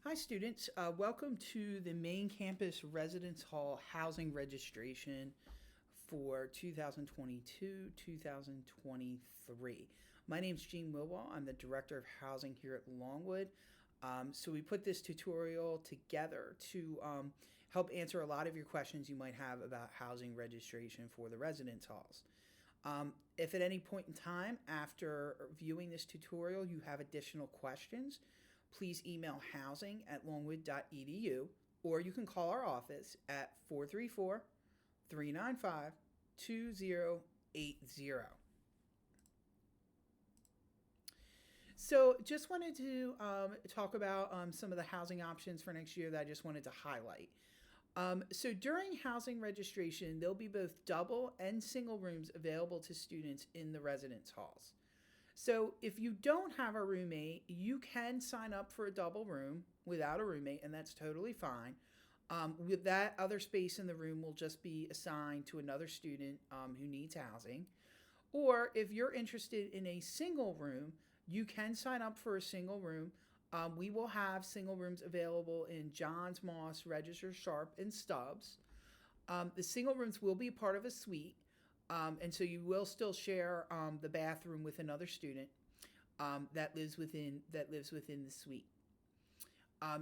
Hi, students. Welcome to the main campus residence hall housing registration for 2022 2023. My name is Gene Wilwell. I'm the Director of Housing here at Longwood. So, we put this tutorial together to help answer a lot of your questions you might have about housing registration for the residence halls. If at any point in time after viewing this tutorial you have additional questions, please email housing@longwood.edu, or you can call our office at 434 395 2080. So, just wanted to talk about some of the housing options for next year that I just wanted to highlight. So during housing registration, there'll be both double and single rooms available to students in the residence halls. So if you don't have a roommate, you can sign up for a double room without a roommate, and that's totally fine. With that, other space in the room will just be assigned to another student who needs housing. Or if you're interested in a single room, you can sign up for a single room. We will have single rooms available in Johns, Moss, Register, Sharp, and Stubbs. The single rooms will be part of a suite, and so you will still share the bathroom with another student that lives within the suite.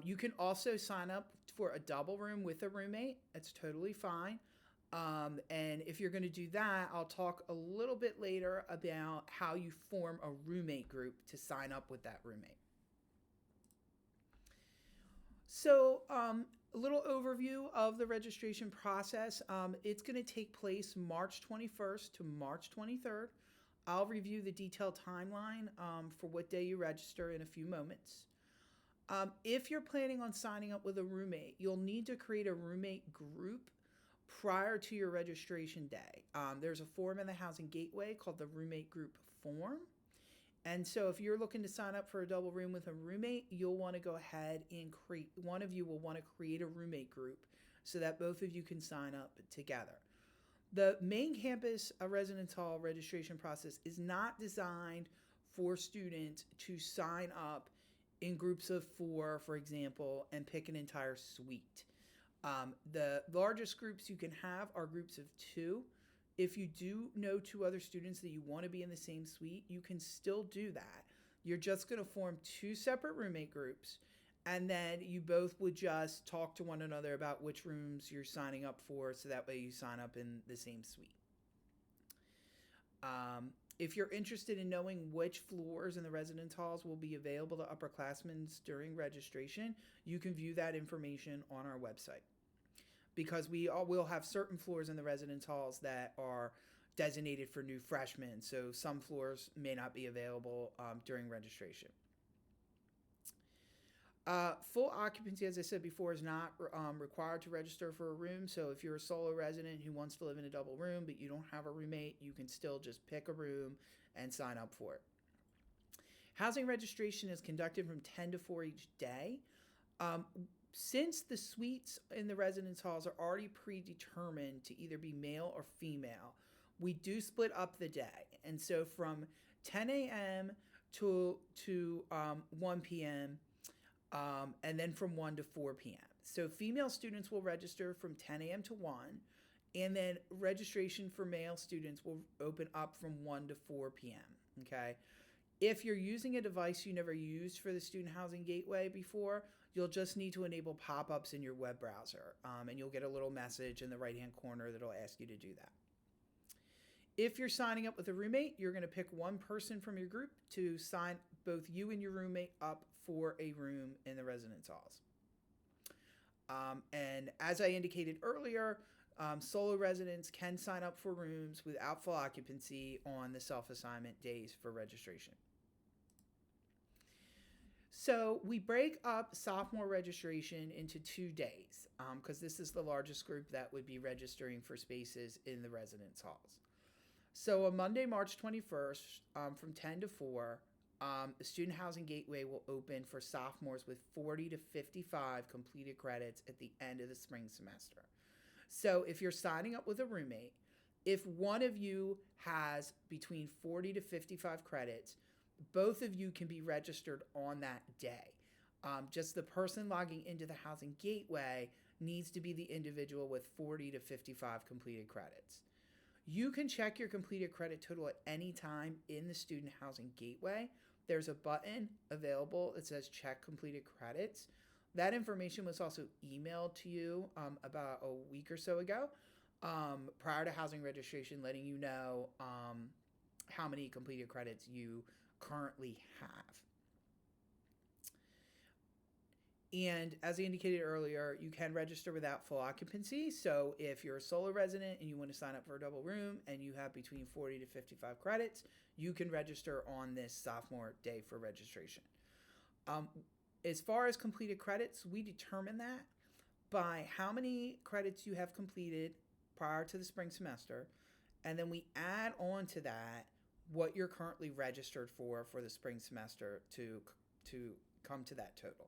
You can also sign up for a double room with a roommate. That's totally fine. And if you're going to do that, I'll talk a little bit later about how you form a roommate group to sign up with that roommate. So, a little overview of the registration process. It's going to take place March 21st to March 23rd. I'll review the detailed timeline for what day you register in a few moments. If you're planning on signing up with a roommate, you'll need to create a roommate group prior to your registration day. There's a form in the Housing Gateway called the Roommate Group Form. And so if you're looking to sign up for a double room with a roommate, you'll want to go ahead and one of you will want to create a roommate group so that both of you can sign up together. The main campus residence hall registration process is not designed for students to sign up in groups of 4, for example, and pick an entire suite. The largest groups you can have are groups of 2. If you do know 2 other students that you want to be in the same suite, you can still do that. You're just going to form 2 separate roommate groups, and then you both would just talk to one another about which rooms you're signing up for, so that way you sign up in the same suite. If you're interested in knowing which floors in the residence halls will be available to upperclassmen during registration, you can view that information on our website, because we will have certain floors in the residence halls that are designated for new freshmen. So some floors may not be available during registration. Full occupancy, as I said before, is not required to register for a room. So if you're a solo resident who wants to live in a double room but you don't have a roommate, you can still just pick a room and sign up for it. Housing registration is conducted from 10 to 4 each day. Since the suites in the residence halls are already predetermined to either be male or female, we do split up the day. And so from 10 a.m. to 1 p.m., and then from 1 to 4 p.m. So female students will register from 10 a.m. to 1, and then registration for male students will open up from 1 to 4 p.m., okay? If you're using a device you never used for the Student Housing Gateway before, you'll just need to enable pop-ups in your web browser, and you'll get a little message in the right-hand corner that'll ask you to do that. If you're signing up with a roommate, you're going to pick one person from your group to sign both you and your roommate up for a room in the residence halls. And as I indicated earlier, solo residents can sign up for rooms without full occupancy on the self-assignment days for registration. So we break up sophomore registration into 2 days because this is the largest group that would be registering for spaces in the residence halls. So on Monday, March 21st, from 10 to 4, the Student Housing Gateway will open for sophomores with 40 to 55 completed credits at the end of the spring semester. So if you're signing up with a roommate, if one of you has between 40 to 55 credits, both of you can be registered on that day. Just the person logging into the Housing Gateway needs to be the individual with 40 to 55 completed credits. You can check your completed credit total at any time in the Student Housing Gateway. There's a button available that says check completed credits. That information was also emailed to you about a week or so ago prior to housing registration, letting you know how many completed credits you currently have. And as I indicated earlier, you can register without full occupancy. So if you're a solo resident and you want to sign up for a double room and you have between 40 to 55 credits, you can register on this sophomore day for registration. As far as completed credits, we determine that by how many credits you have completed prior to the spring semester, and then we add on to that what you're currently registered for the spring semester to come to that total.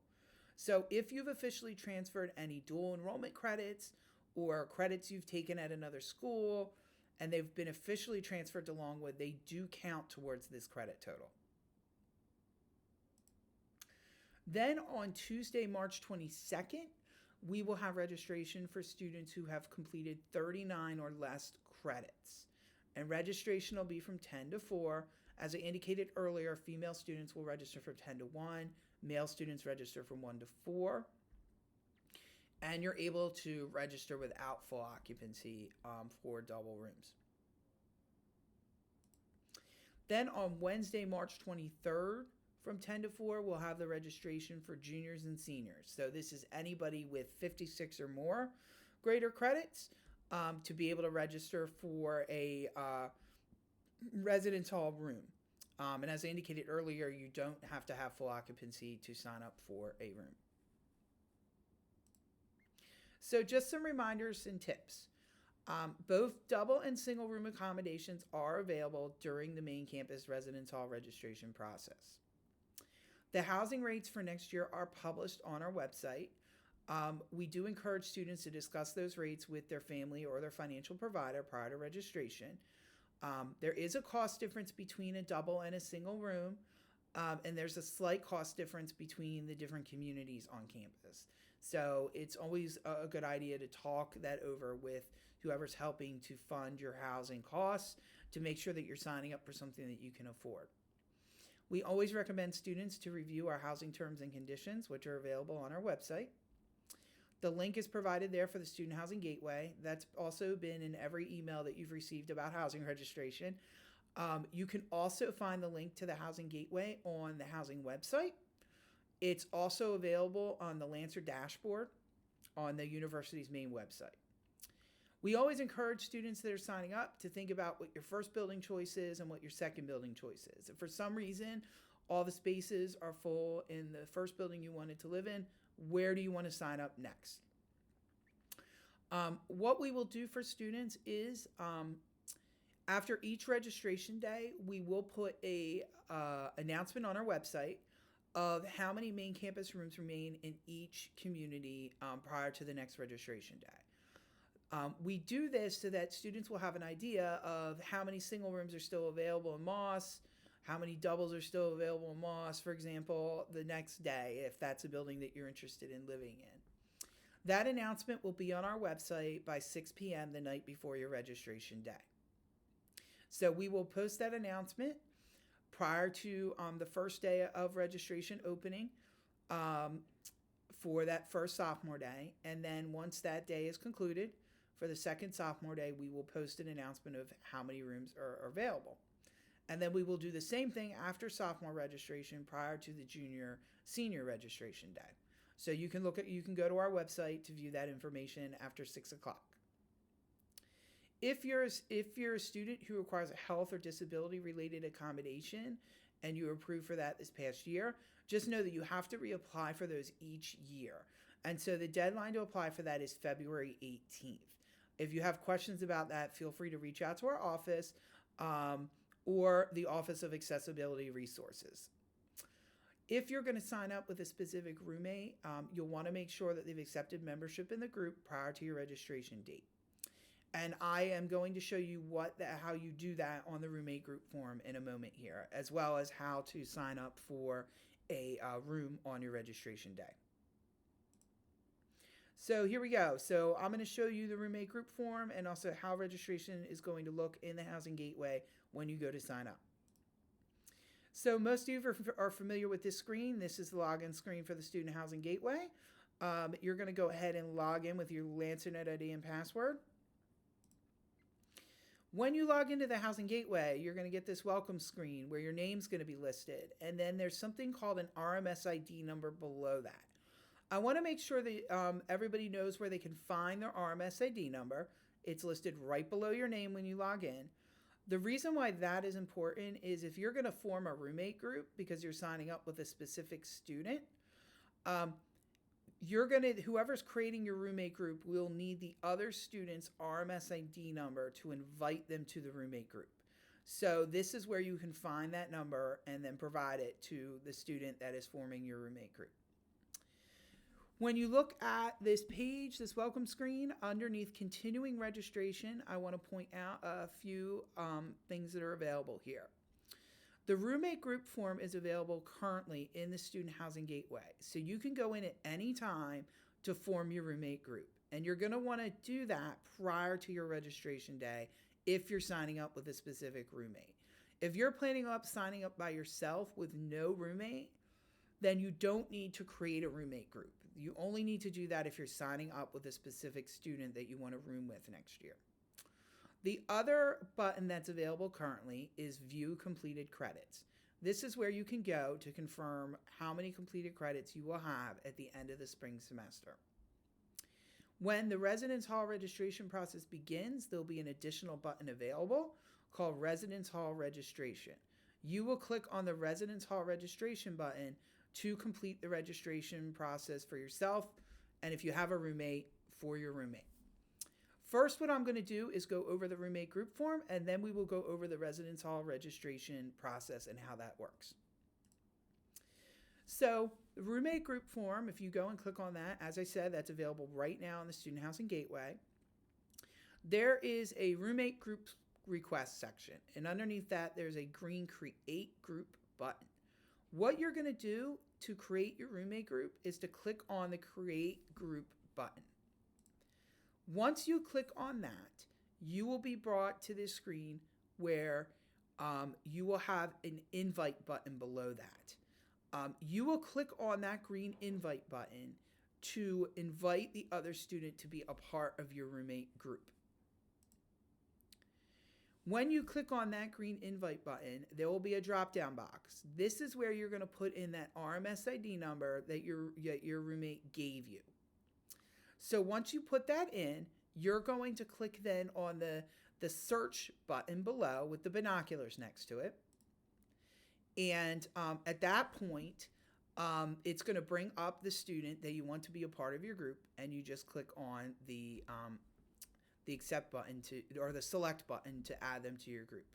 So if you've officially transferred any dual enrollment credits or credits you've taken at another school and they've been officially transferred to Longwood, they do count towards this credit total. Then on Tuesday, March 22nd, we will have registration for students who have completed 39 or less credits. And registration will be from 10 to 4. As I indicated earlier, female students will register from 10 to 1. Male students register from 1 to 4. And you're able to register without full occupancy for double rooms. Then on Wednesday, March 23rd, from 10 to 4, we'll have the registration for juniors and seniors. So this is anybody with 56 or more greater credits to be able to register for a residence hall room. And as I indicated earlier, you don't have to have full occupancy to sign up for a room. So just some reminders and tips. Both double and single room accommodations are available during the main campus residence hall registration process. The housing rates for next year are published on our website. We do encourage students to discuss those rates with their family or their financial provider prior to registration. There is a cost difference between a double and a single room, and there's a slight cost difference between the different communities on campus. So it's always a good idea to talk that over with whoever's helping to fund your housing costs to make sure that you're signing up for something that you can afford. We always recommend students to review our housing terms and conditions, which are available on our website. The link is provided there for the Student Housing Gateway. That's also been in every email that you've received about housing registration. You can also find the link to the Housing Gateway on the housing website. It's also available on the Lancer dashboard on the university's main website. We always encourage students that are signing up to think about what your first building choice is and what your second building choice is. If for some reason all the spaces are full in the first building you wanted to live in, where do you want to sign up next? What we will do for students is after each registration day, we will put a announcement on our website of how many main campus rooms remain in each community prior to the next registration day. We do this so that students will have an idea of how many single rooms are still available in Moss, how many doubles are still available in Moss, for example, the next day, if that's a building that you're interested in living in. That announcement will be on our website by 6 p.m. the night before your registration day. So we will post that announcement prior to the first day of registration opening for that first sophomore day. And then once that day is concluded, for the second sophomore day, we will post an announcement of how many rooms are available. And then we will do the same thing after sophomore registration prior to the senior registration day. So you can go to our website to view that information after 6 o'clock. If you're a student who requires a health or disability related accommodation and you were approved for that this past year, just know that you have to reapply for those each year. And so the deadline to apply for that is February 18th. If you have questions about that, feel free to reach out to our office or the Office of Accessibility Resources. If you're going to sign up with a specific roommate, you'll want to make sure that they've accepted membership in the group prior to your registration date. And I am going to show you how you do that on the roommate group form in a moment here, as well as how to sign up for a room on your registration day. So here we go. So I'm going to show you the roommate group form and also how registration is going to look in the Housing Gateway when you go to sign up. So most of you are familiar with this screen. This is the login screen for the Student Housing Gateway. You're going to go ahead and log in with your LancerNet ID and password. When you log into the Housing Gateway, you're going to get this welcome screen where your name's going to be listed. And then there's something called an RMS ID number below that. I want to make sure that everybody knows where they can find their RMS ID number. It's listed right below your name when you log in. The reason why that is important is if you're going to form a roommate group because you're signing up with a specific student, whoever's creating your roommate group will need the other student's RMS ID number to invite them to the roommate group. So this is where you can find that number and then provide it to the student that is forming your roommate group. When you look at this page, this welcome screen, underneath continuing registration, I want to point out a few things that are available here. The roommate group form is available currently in the Student Housing Gateway. So you can go in at any time to form your roommate group. And you're going to want to do that prior to your registration day if you're signing up with a specific roommate. If you're planning on signing up by yourself with no roommate, then you don't need to create a roommate group. You only need to do that if you're signing up with a specific student that you want to room with next year. The other button that's available currently is View Completed Credits. This is where you can go to confirm how many completed credits you will have at the end of the spring semester. When the Residence Hall registration process begins, there'll be an additional button available called Residence Hall Registration. You will click on the Residence Hall Registration button to complete the registration process for yourself, and if you have a roommate, for your roommate. First, what I'm going to do is go over the roommate group form, and then we will go over the Residence Hall registration process and how that works. So the roommate group form, if you go and click on that, as I said, that's available right now in the Student Housing Gateway. There is a roommate group request section, and underneath that, there's a green Create Group button. What you're going to do to create your roommate group is to click on the Create Group button. Once you click on that, you will be brought to this screen where you will have an invite button below that. You will click on that green invite button to invite the other student to be a part of your roommate group. When you click on that green invite button, there will be a drop-down box. This is where you're going to put in that RMS ID number that your roommate gave you. So once you put that in, you're going to click then on the search button below with the binoculars next to it. And at that point, it's going to bring up the student that you want to be a part of your group, and you just click on the accept button or the select button to add them to your group.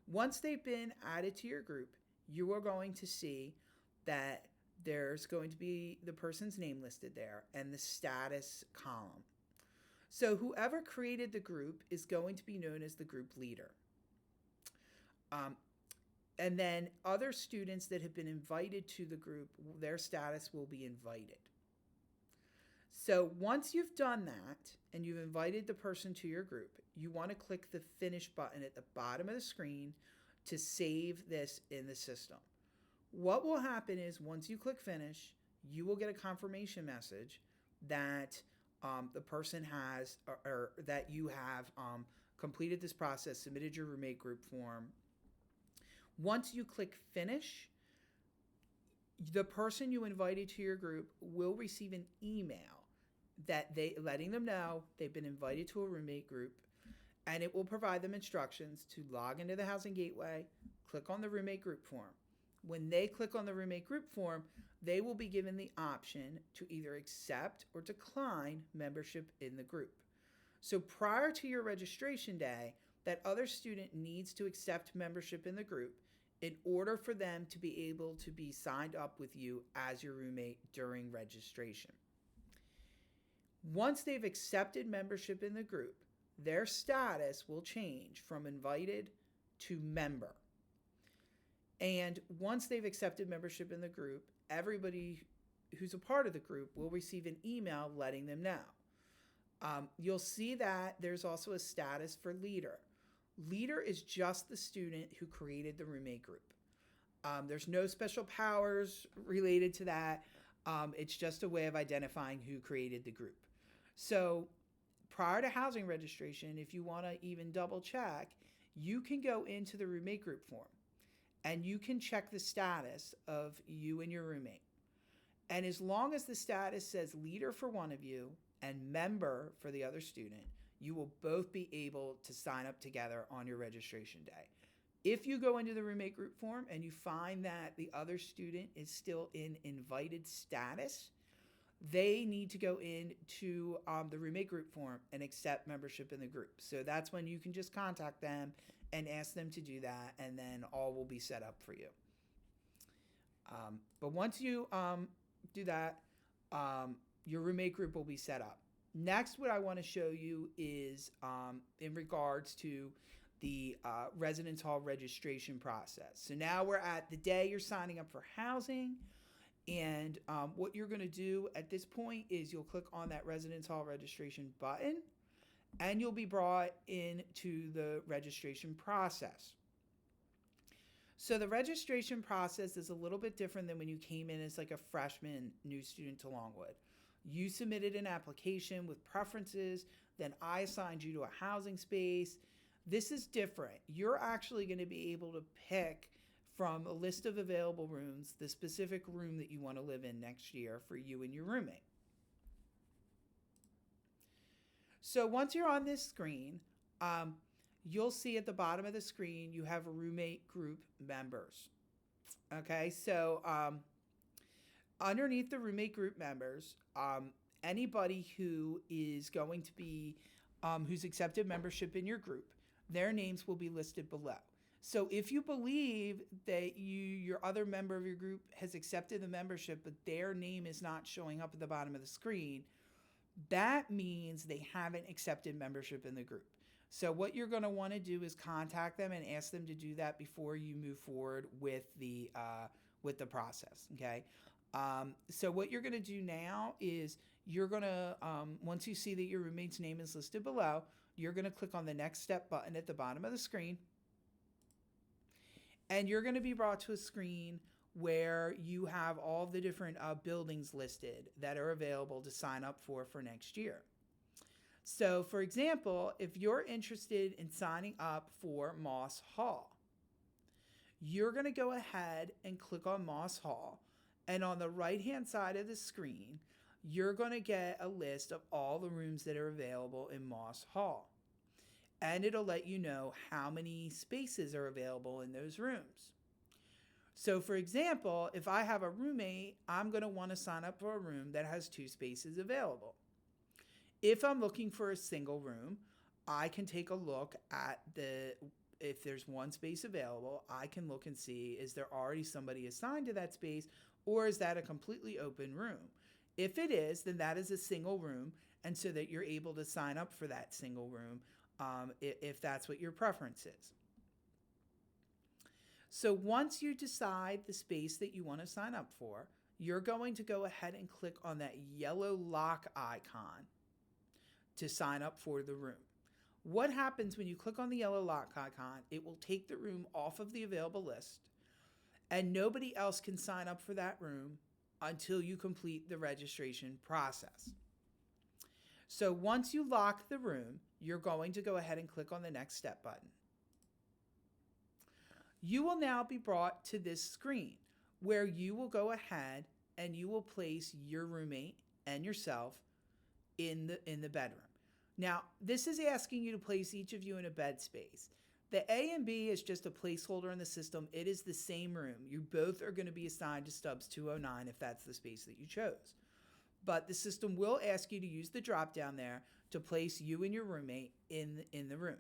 Once they've been added to your group, you are going to see that there's going to be the person's name listed there and the status column. So whoever created the group is going to be known as the group leader. And then other students that have been invited to the group, their status will be invited. So once you've done that and you've invited the person to your group, you want to click the Finish button at the bottom of the screen to save this in the system. What will happen is once you click Finish, you will get a confirmation message that the person has or that you have completed this process, submitted your roommate group form. Once you click Finish, the person you invited to your group will receive an email letting them know they've been invited to a roommate group, and it will provide them instructions to log into the Housing Gateway, click on the roommate group form. When they click on the roommate group form, they will be given the option to either accept or decline membership in the group. So prior to your registration day, that other student needs to accept membership in the group in order for them to be able to be signed up with you as your roommate during registration. Once they've accepted membership in the group, their status will change from invited to member. And once they've accepted membership in the group, everybody who's a part of the group will receive an email letting them know. You'll see that there's also a status for leader. Leader is just the student who created the roommate group. There's no special powers related to that. It's just a way of identifying who created the group. So prior to housing registration, if you want to even double check, you can go into the roommate group form and you can check the status of you and your roommate. And as long as the status says leader for one of you and member for the other student, you will both be able to sign up together on your registration day. If you go into the roommate group form and you find that the other student is still in invited status, they need to go into the roommate group form and accept membership in the group. So that's when you can just contact them and ask them to do that, and then all will be set up for you. But once you do that, your roommate group will be set up. Next, what I want to show you is in regards to the residence hall registration process. So now we're at the day you're signing up for housing. And what you're going to do at this point is you'll click on that residence hall registration button and you'll be brought into the registration process. So the registration process is a little bit different than when you came in as like a freshman new student to Longwood. You submitted an application with preferences, then I assigned you to a housing space. This is different. You're actually going to be able to pick from a list of available rooms the specific room that you want to live in next year for you and your roommate. So once you're on this screen, you'll see at the bottom of the screen you have roommate group members. Okay, so underneath the roommate group members, anybody who is going to be who's accepted membership in your group, their names will be listed below. So if you believe that your other member of your group has accepted the membership, but their name is not showing up at the bottom of the screen, that means they haven't accepted membership in the group. So what you're going to want to do is contact them and ask them to do that before you move forward with the process. Okay. So what you're going to do now is you're going to, once you see that your roommate's name is listed below, you're going to click on the next step button at the bottom of the screen. And you're going to be brought to a screen where you have all the different buildings listed that are available to sign up for next year. So for example, if you're interested in signing up for Moss Hall, you're going to go ahead and click on Moss Hall. And on the right-hand side of the screen, you're going to get a list of all the rooms that are available in Moss Hall. And it'll let you know how many spaces are available in those rooms. So for example, if I have a roommate, I'm going to want to sign up for a room that has 2 spaces available. If I'm looking for a single room, I can take a look at if there's 1 space available, I can look and see, is there already somebody assigned to that space, or is that a completely open room? If it is, then that is a single room, and so that you're able to sign up for that single room if that's what your preference is. So once you decide the space that you want to sign up for, you're going to go ahead and click on that yellow lock icon to sign up for the room. What happens when you click on the yellow lock icon? It will take the room off of the available list, and nobody else can sign up for that room until you complete the registration process. So once you lock the room, you're going to go ahead and click on the next step button. You will now be brought to this screen where you will go ahead and you will place your roommate and yourself in the bedroom. Now, this is asking you to place each of you in a bed space. The A and B is just a placeholder in the system. It is the same room. You both are going to be assigned to Stubbs 209 if that's the space that you chose. But the system will ask you to use the drop down there to place you and your roommate in the room.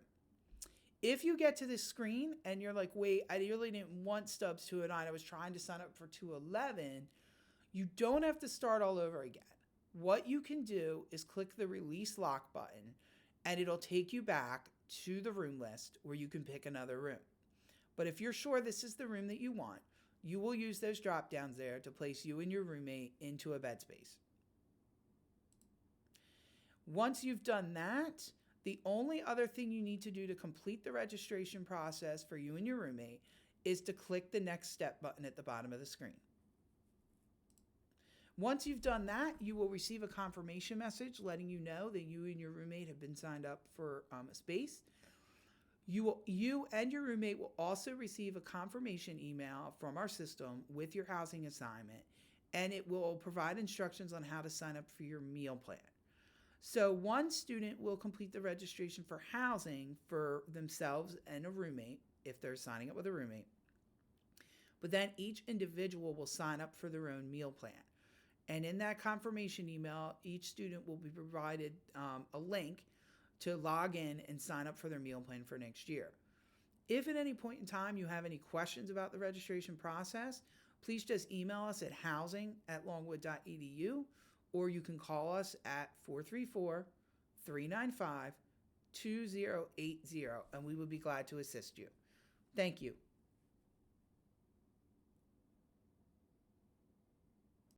If you get to this screen and you're like, wait, I really didn't want Stubbs 209, I was trying to sign up for 211, you don't have to start all over again. What you can do is click the release lock button and it'll take you back to the room list where you can pick another room. But if you're sure this is the room that you want, you will use those drop downs there to place you and your roommate into a bed space. Once you've done that, the only other thing you need to do to complete the registration process for you and your roommate is to click the next step button at the bottom of the screen. Once you've done that, you will receive a confirmation message letting you know that you and your roommate have been signed up for a space. You and your roommate will also receive a confirmation email from our system with your housing assignment, and it will provide instructions on how to sign up for your meal plan. So one student will complete the registration for housing for themselves and a roommate if they're signing up with a roommate. But then each individual will sign up for their own meal plan. And in that confirmation email, each student will be provided a link to log in and sign up for their meal plan for next year. If at any point in time you have any questions about the registration process, please just email us at housing@longwood.edu, or you can call us at 434-395-2080, and we would be glad to assist you. Thank you.